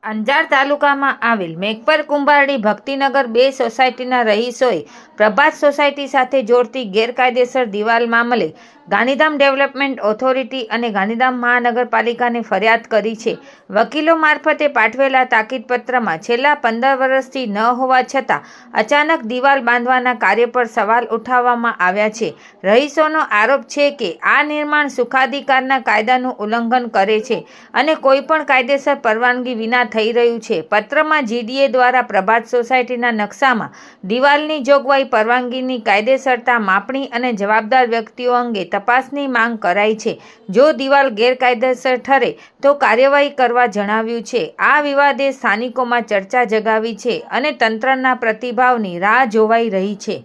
અંજાર તાલુકામાં આવેલ મેઘપર કુંભારડી ભક્તિનગર 2 સોસાયટીના રહીશોએ પ્રભાત સોસાયટી સાથે જોડતી ગેરકાયદેસર દિવાલ મામલે ગાંધીધામ ડેવલપમેન્ટ ઓથોરિટી અને ગાંધીધામ મહાનગરપાલિકાને ફરિયાદ કરી છે। વકીલો મારફતે પાઠવેલા તાકીદપત્રમાં છેલ્લા 15 વર્ષથી ન હોવા છતાં અચાનક દિવાલ બાંધવાના કાર્ય પર સવાલ ઉઠાવવામાં આવ્યા છે। રહીશોનો આરોપ છે કે આ નિર્માણ સુખાધિકારના કાયદાનું ઉલ્લંઘન કરે છે અને કોઈપણ કાયદેસર પરવાનગી વિના થઈ રહ્યું છે। પત્રમાં જીડીએ દ્વારા પ્રભાત સોસાયટીના નકશામાં દિવાલની જોગવાઈ, પરવાનગીની કાયદેસરતા, માપણી અને જવાબદાર વ્યક્તિઓ અંગે તપાસની માંગ કરાઈ છે। જો દિવાલ ગેરકાયદેસર ઠરે તો કાર્યવાહી કરવા જણાવ્યું છે। આ વિવાદે સ્થાનિકોમાં ચર્ચા જગાવી છે અને તંત્રના પ્રતિભાવની રાહ જોવાઈ રહી છે।